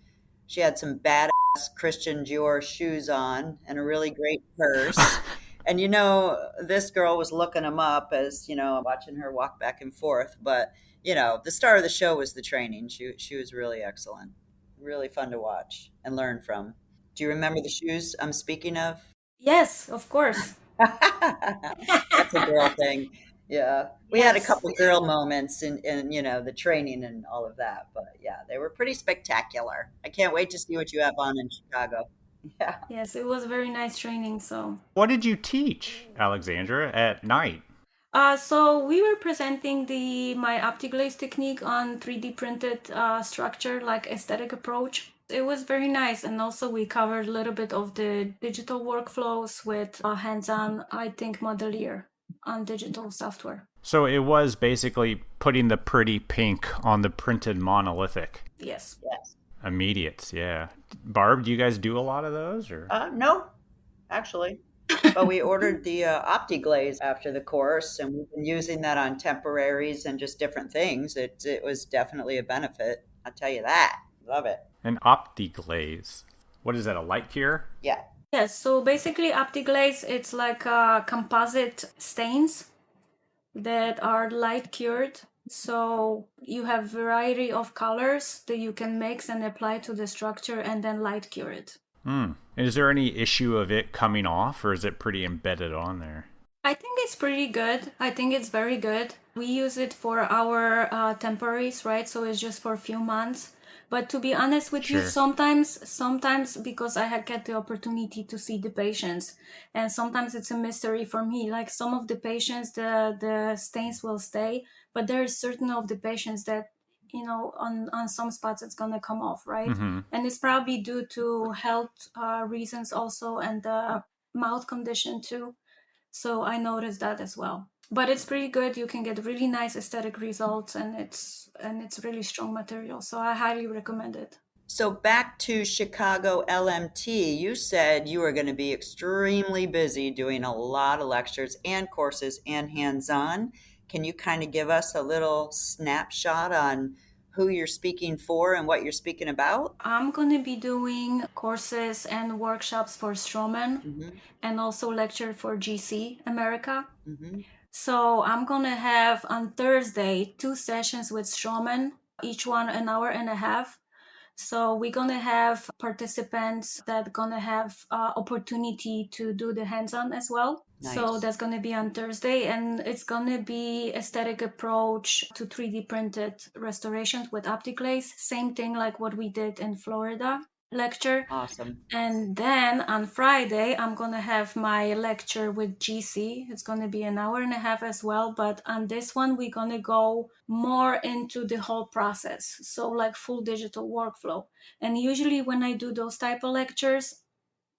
She had some badass Christian Dior shoes on and a really great purse. And this girl was looking them up as, watching her walk back and forth. But, the star of the show was the training. She was really excellent. Really fun to watch and learn from. Do you remember the shoes I'm speaking of? Yes, of course. That's a girl thing. Yeah. We had a Yes. couple girl moments in the training and all of that. But yeah, they were pretty spectacular. I can't wait to see what you have on in Chicago. Yeah. Yes, it was very nice training. So, What did you teach, Alexandra, at night? so we were presenting my OptiGlaze technique on 3D printed structure, like aesthetic approach. It was very nice, and also we covered a little bit of the digital workflows with hands-on, I think, Modelier on digital software. So it was basically putting the pretty pink on the printed monolithic Yes. Yes. immediates. Yeah. Barb, do you guys do a lot of those? Or No, actually. But we ordered the OptiGlaze after the course, and we've been using that on temporaries and just different things. It was definitely a benefit. I'll tell you that. Love it. an OptiGlaze? What is that? A light cure? Yeah. Yes, so basically OptiGlaze, it's like composite stains that are light cured. So you have variety of colors that you can mix and apply to the structure and then light cure it. Is there any issue of it coming off, or is it pretty embedded on there? I think it's pretty good. I think it's very good. We use it for our temporaries, right? So it's just for a few months. But to be honest with you, Sure. sometimes because I get the opportunity to see the patients, and sometimes it's a mystery for me. Like some of the patients, the stains will stay, but there are certain of the patients that, on some spots it's gonna come off, right? Mm-hmm. And it's probably due to health reasons also, and the mouth condition too. So I noticed that as well. But it's pretty good. You can get really nice aesthetic results, and it's really strong material. So I highly recommend it. So back to Chicago LMT, you said you were going to be extremely busy doing a lot of lectures and courses and hands-on. Can you kind of give us a little snapshot on who you're speaking for and what you're speaking about? I'm going to be doing courses and workshops for Straumann and also lecture for GC America. So I'm going to have on Thursday 2 sessions with Straumann, each one an hour and a half. So we're going to have participants that going to have opportunity to do the hands-on as well. Nice. So that's going to be on Thursday, and it's going to be aesthetic approach to 3D printed restorations with OptiGlaze. Same thing like what we did in Florida lecture. Awesome. And then on Friday, I'm going to have my lecture with GC. It's going to be an hour and a half as well. But on this one, we're going to go more into the whole process. So like full digital workflow. And usually when I do those type of lectures,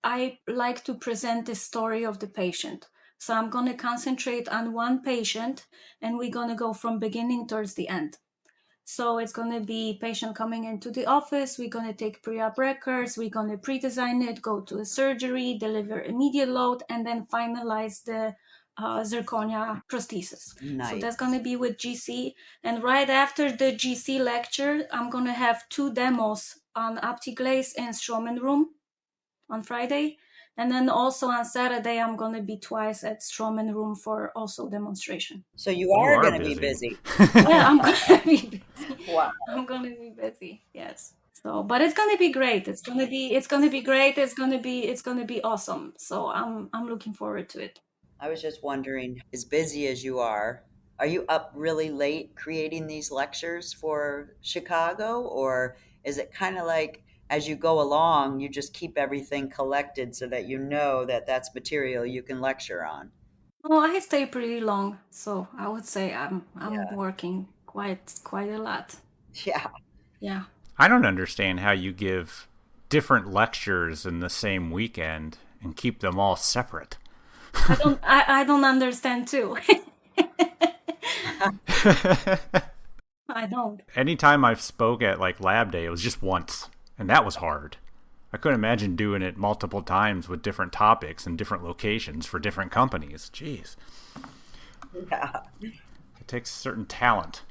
I like to present the story of the patient. So I'm going to concentrate on one patient, and we're going to go from beginning towards the end. So it's going to be patient coming into the office. We're going to take pre-op records. We're going to pre-design it, go to a surgery, deliver immediate load, and then finalize the Zirconia prosthesis. Nice. So that's going to be with GC. And right after the GC lecture, I'm going to have 2 demos on OptiGlaze and Straumann Room on Friday. And then also on Saturday, I'm going to be twice at Straumann Room for also demonstration. So you are going to be busy. busy. Yeah, I'm going to be busy. Wow. I'm going to be busy. Yes. So, but it's going to be great. It's going to be great. It's going to be awesome. So I'm looking forward to it. I was just wondering, as busy as you are you up really late creating these lectures for Chicago? Or is it kind of like as you go along, you just keep everything collected so that you know that that's material you can lecture on? Oh, I stay pretty long, so I would say I'm Yeah. working quite a lot. Yeah. Yeah. I don't understand how you give different lectures in the same weekend and keep them all separate. I don't understand too. I don't. Anytime I've spoke at like lab day, it was just once, and that was hard. I couldn't imagine doing it multiple times with different topics and different locations for different companies. Jeez. Yeah. It takes certain talent.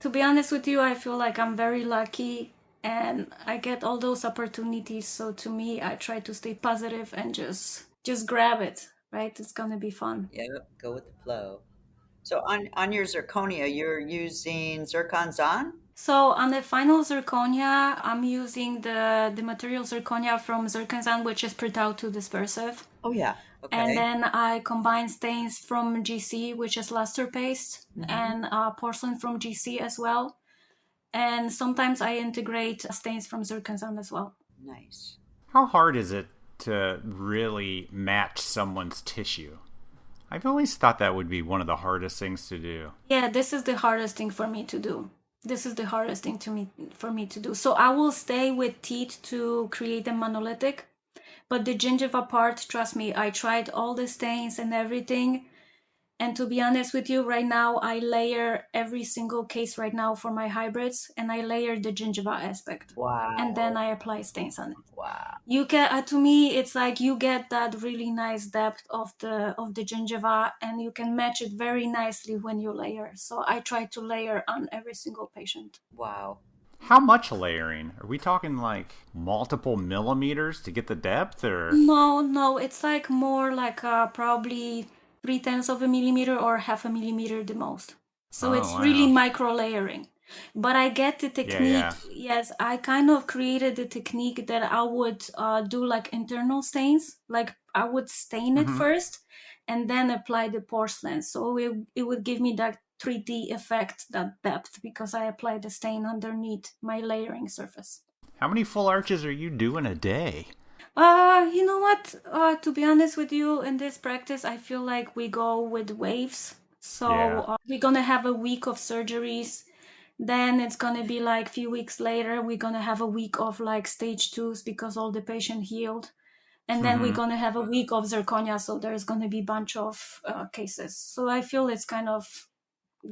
To be honest with you, I feel like I'm very lucky and I get all those opportunities. So to me, I try to stay positive and just grab it, right? It's gonna be fun. Yep. Go with the flow. So on your zirconia, you're using zirconzon? So on the final zirconia, I'm using the material zirconia from Zirconzan, which is pre-tau2 dispersive. Oh yeah. And Okay. then I combine stains from GC, which is luster paste, Mhm. and porcelain from GC as well. And sometimes I integrate stains from Zirconzan as well. Nice. How hard is it to really match someone's tissue? I've always thought that would be one of the hardest things to do. Yeah, this is the hardest thing for me to do. For me to do. So I will stay with teeth to create a monolithic, but the gingiva part, trust me, I tried all the stains and everything. And to be honest with you, right now, I layer every single case right now for my hybrids, and I layer the gingiva aspect. Wow. And then I apply stains on it. Wow. You can, to me, it's like you get that really nice depth of the gingiva, and you can match it very nicely when you layer. So I try to layer on every single patient. Wow. How much layering? Are we talking like multiple millimeters to get the depth, or? No, it's like more like probably 3/10 of a millimeter or half a millimeter the most. So it's really wow. micro layering. But I get the technique. Yeah. Yes, I kind of created the technique that I would do like internal stains. Like I would stain it first and then apply the porcelain. So it would give me that 3D effect, that depth, because I applied the stain underneath my layering surface. How many full arches are you doing a day? You know what? To be honest with you, in this practice, I feel like we go with waves. So Yeah. we're gonna have a week of surgeries. Then it's gonna be like a few weeks later, we're gonna have a week of like stage 2s because all the patient healed. And then we're gonna have a week of zirconia, so there's gonna be a bunch of cases. So I feel it's kind of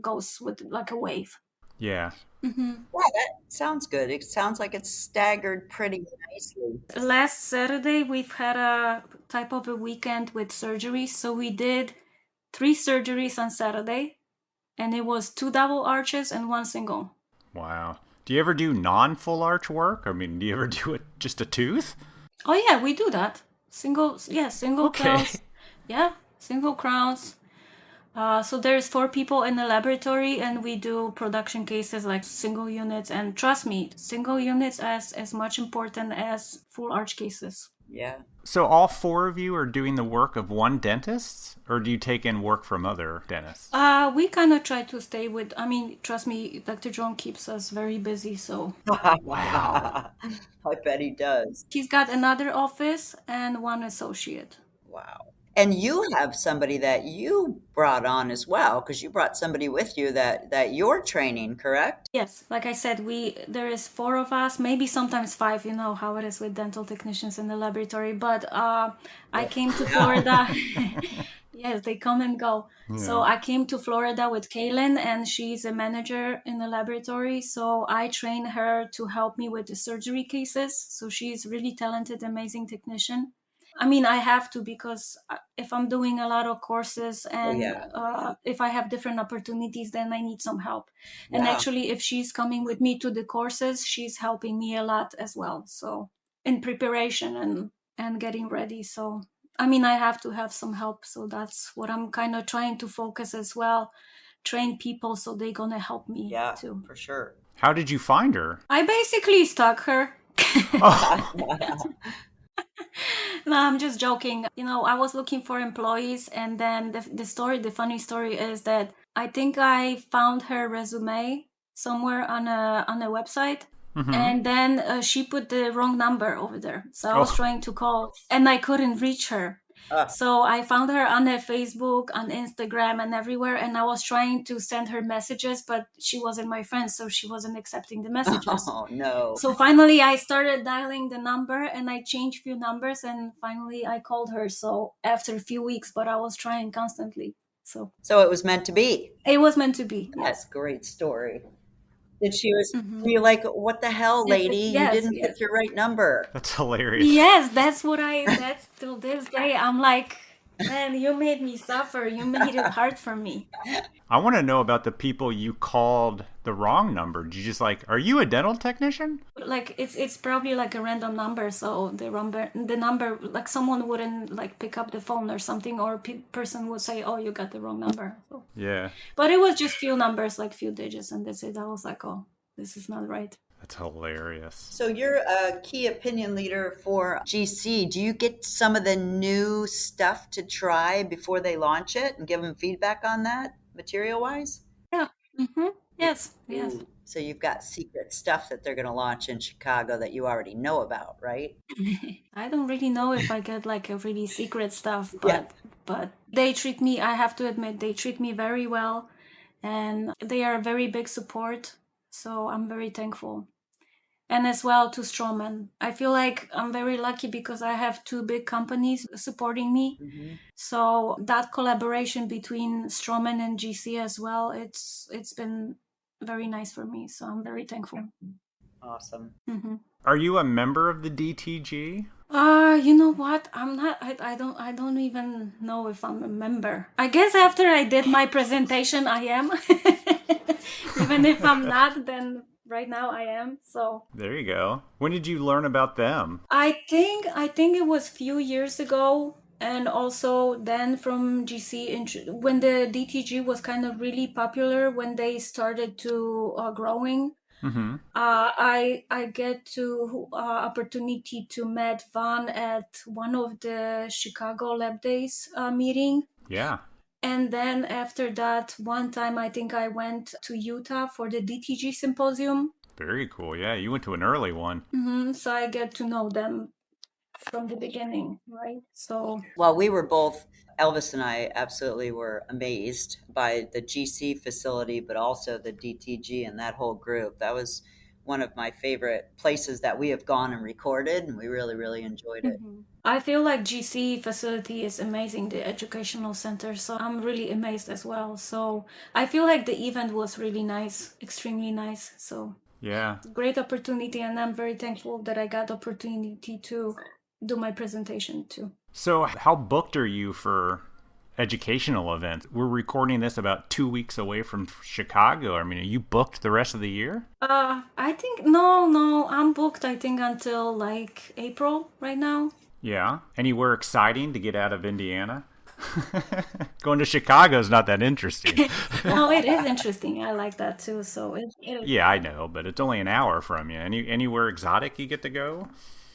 goes with like a wave. Yeah. Yeah, that sounds good. It sounds like it's staggered pretty nicely. Last Saturday, we've had a type of a weekend with surgeries. So we did 3 surgeries on Saturday, and it was 2 double arches and 1 single. Wow. Do you ever do non-full arch work? I mean, do you ever do it just a tooth? Oh yeah, we do that. Single Okay. crowns. Yeah, single crowns. So there's 4 people in the laboratory, and we do production cases like single units. And trust me, single units as much important as full arch cases. Yeah. So all 4 of you are doing the work of one dentist, or do you take in work from other dentists? We kind of try to stay with, I mean, trust me, Dr. John keeps us very busy, so. Wow. I bet he does. He's got another office and 1 associate. Wow. And you have somebody that you brought on as well, because you brought somebody with you that you're training, correct? Yes, like I said, there is 4 of us, maybe sometimes 5. You know how it is with dental technicians in the laboratory. But I came to Florida. Yes, they come and go. Yeah. So I came to Florida with Kaylin, and she's a manager in the laboratory. So I train her to help me with the surgery cases. So she's really talented, amazing technician. I mean, I have to, because if I'm doing a lot of courses and if I have different opportunities, then I need some help. Yeah. And actually, if she's coming with me to the courses, she's helping me a lot as well. So in preparation and getting ready. So, I mean, I have to have some help. So that's what I'm kind of trying to focus as well. Train people so they're going to help me too. Yeah, for sure. How did you find her? I basically stalk her. No, I'm just joking. I was looking for employees, and then the funny story is that I think I found her resume somewhere on a website, and then she put the wrong number over there. So I was trying to call, and I couldn't reach her. So I found her on her Facebook, on Instagram, and everywhere, and I was trying to send her messages, but she wasn't my friend, so she wasn't accepting the messages. Oh, no. So finally I started dialing the number, and I changed a few numbers, and finally I called her. So after a few weeks, but I was trying constantly. So it was meant to be. it was meant to be. Yes. That's a great story. You're like, what the hell, lady? You didn't pick your right number. That's hilarious. Yes, that's till this day. I'm like, man, you made me suffer. You made it hard for me. I want to know about the people you called the wrong number. Did you just are you a dental technician? Like it's probably like a random number, so the number, like someone wouldn't pick up the phone or something, or person would say, "Oh, you got the wrong number." So. Yeah. But it was just few numbers, like few digits, and that's it. I was like, "Oh, this is not right." That's hilarious. So you're a key opinion leader for GC. Do you get some of the new stuff to try before they launch it and give them feedback on that, material-wise? Yeah. Mm-hmm. Yes. Yes. Ooh. So you've got secret stuff that they're going to launch in Chicago that you already know about, right? I don't really know if I get a really secret stuff, but they treat me, I have to admit, they treat me very well, and they are a very big support. So I'm very thankful. And as well to Stroman. I feel like I'm very lucky because I have two big companies supporting me. Mm-hmm. So that collaboration between Stroman and GC as well, it's been very nice for me. So I'm very thankful. Awesome. Mm-hmm. Are you a member of the DTG? You know what? I'm not. I don't even know if I'm a member. I guess after I did my presentation, I am. Even if I'm not, then right now I am. So there you go. When did you learn about them? I think it was a few years ago, and also then from GC when the DTG was kind of really popular, when they started to growing. Mm-hmm. I get to opportunity to meet Van at one of the Chicago Lab Days meeting. Yeah. And then after that, one time I think I went to Utah for the DTG symposium. Very cool. Yeah, you went to an early one. Mm-hmm. So I get to know them from the beginning, right? So well, we were both, Elvis and I absolutely were amazed by the GC facility, but also the DTG and that whole group. That was one of my favorite places that we have gone and recorded, and we really, really enjoyed it. Mm-hmm. I feel like GC facility is amazing, the educational center. So I'm really amazed as well. So I feel like the event was really nice, extremely nice. So yeah, great opportunity, and I'm very thankful that I got the opportunity to do my presentation too. So how booked are you for educational events? We're recording this about 2 weeks away from Chicago. I mean, are you booked the rest of the year? I think no, I'm booked I think until April right now. Yeah. Anywhere exciting to get out of Indiana? Going to Chicago is not that interesting. No, it is interesting. I like that too. So yeah, I know, but it's only an hour from you. Anywhere exotic you get to go?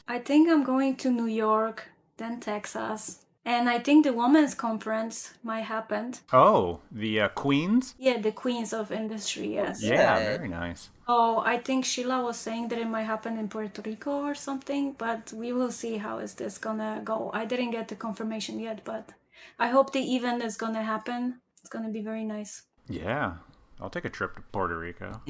I think I'm going to New York, then Texas, and I think the Women's Conference might happen. Oh, the Queens? Yeah, the Queens of Industry, yes. Yeah, very nice. Oh, I think Sheila was saying that it might happen in Puerto Rico or something, but we will see how is this gonna go. I didn't get the confirmation yet, but I hope the event is gonna happen. It's gonna be very nice. Yeah, I'll take a trip to Puerto Rico.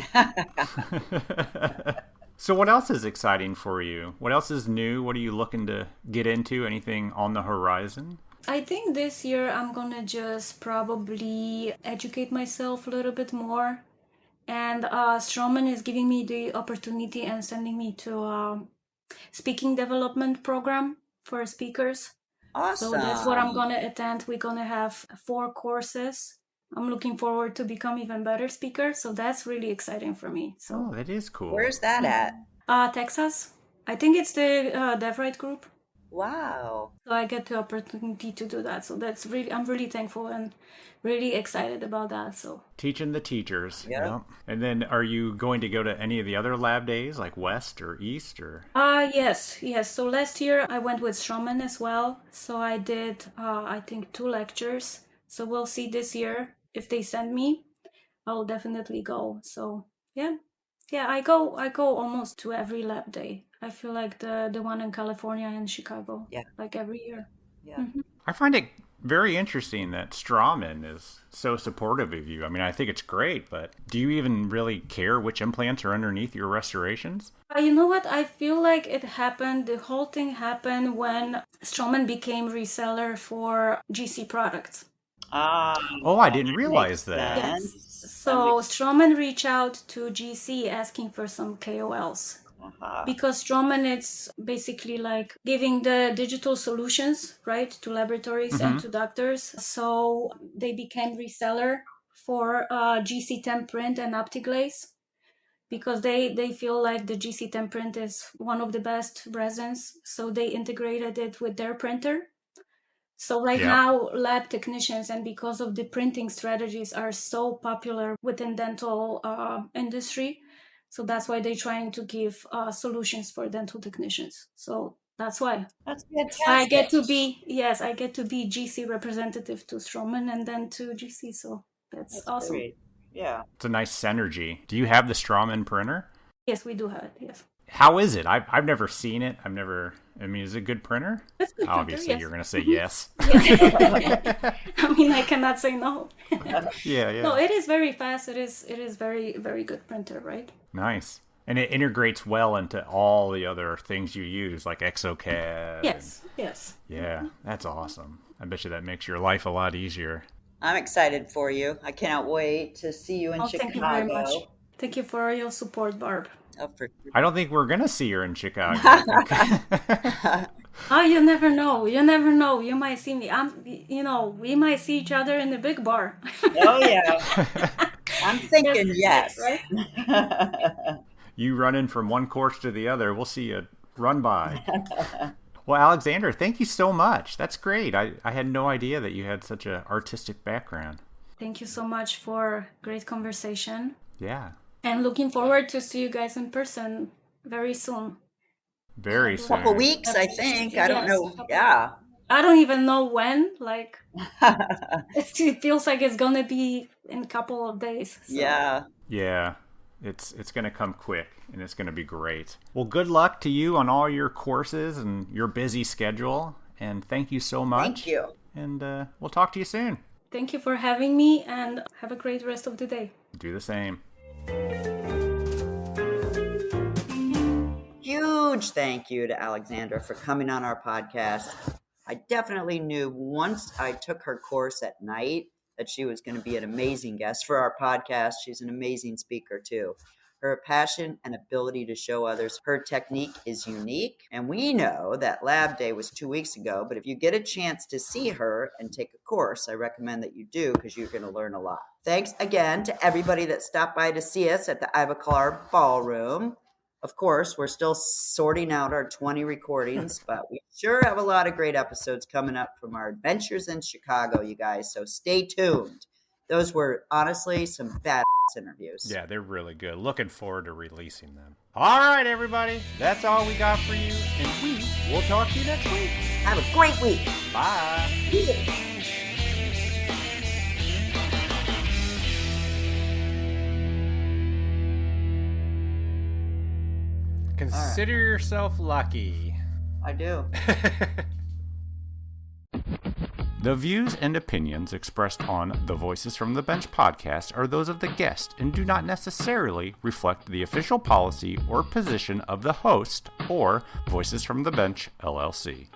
So what else is exciting for you? What else is new? What are you looking to get into? Anything on the horizon? I think this year I'm gonna just probably educate myself a little bit more. And Stroman is giving me the opportunity and sending me to a speaking development program for speakers. Awesome. So that's what I'm going to attend. We're going to have 4 courses. I'm looking forward to become even better speaker. So that's really exciting for me. So that is cool. Where's that at? Texas. I think it's the DevRite group. Wow. So I get the opportunity to do that. So that's really, I'm really thankful and really excited about that. So Teaching the teachers. Yep. Yep. And then are you going to go to any of the other lab days, like West or East or? yes. So last year I went with Stroman as well. So I did, I think 2 lectures. So we'll see this year if they send me. I'll definitely go. So yeah, I go almost to every lab day. I feel like the one in California and Chicago, Yeah. like every year. Yeah. I find it very interesting that Strawman is so supportive of you. I mean, I think it's great, but do you even really care which implants are underneath your restorations? You know what? I feel like it happened, the whole thing happened when Stroman became reseller for GC products. Oh, I didn't realize that. Sense. Yes. So Stroman reached out to GC asking for some KOLs. Because Stroman is basically like giving the digital solutions, right, to laboratories and to doctors. So they became reseller for GC temp print and OptiGlaze because they feel like the GC temp print is one of the best resins. So they integrated it with their printer. So right now, lab technicians, and because of the printing strategies are so popular within dental industry, so that's why they're trying to give solutions for dental technicians. So that's why. That's fantastic. I get to be GC representative to Stroman and then to GC. So that's awesome. Great. Yeah. It's a nice synergy. Do you have the Strawman printer? Yes, we do have it. Yes. How is it? I've never seen it. I mean, is it a good printer? It's a good Obviously, printer, yes. you're going to say yes. I mean, I cannot say no. Yeah. No, it is very fast. It is very, very good printer, right? Nice. And it integrates well into all the other things you use, like ExoCAD. Yes. Yeah, that's awesome. I bet you that makes your life a lot easier. I'm excited for you. I cannot wait to see you in Chicago. Thank you very much. Thank you for your support, Barb. Oh, I don't think we're going to see her in Chicago. Oh, you never know. You might see me. We might see each other in the big bar. Oh, yeah. I'm thinking yes. Right? You running from one course to the other, we'll see you run by. Well, Aleksandra, thank you so much. That's great. I had no idea that you had such an artistic background. Thank you so much for great conversation. Yeah. And looking forward to see you guys in person very soon. Very soon. Couple weeks, I think. I don't know. Yeah. I don't even know when. Like, it feels like it's gonna be in a couple of days. So. Yeah. Yeah. It's going to come quick, and it's going to be great. Well, good luck to you on all your courses and your busy schedule. And thank you so much. Thank you. And we'll talk to you soon. Thank you for having me, and have a great rest of the day. Do the same. Huge thank you to Aleksandra for coming on our podcast. I definitely knew once I took her course at night that she was going to be an amazing guest for our podcast. She's an amazing speaker too. Her passion and ability to show others her technique is unique. And we know that Lab Day was 2 weeks ago, but if you get a chance to see her and take a course, I recommend that you do because you're going to learn a lot. Thanks again to everybody that stopped by to see us at the Ivoclar Ballroom. Of course, we're still sorting out our 20 recordings, but we sure have a lot of great episodes coming up from our adventures in Chicago, you guys. So stay tuned. Those were honestly some badass interviews. Yeah, they're really good. Looking forward to releasing them. All right, everybody. That's all we got for you. And we will talk to you next week. Have a great week. Bye. Consider yourself lucky. I do. The views and opinions expressed on the Voices from the Bench podcast are those of the guest and do not necessarily reflect the official policy or position of the host or Voices from the Bench, LLC.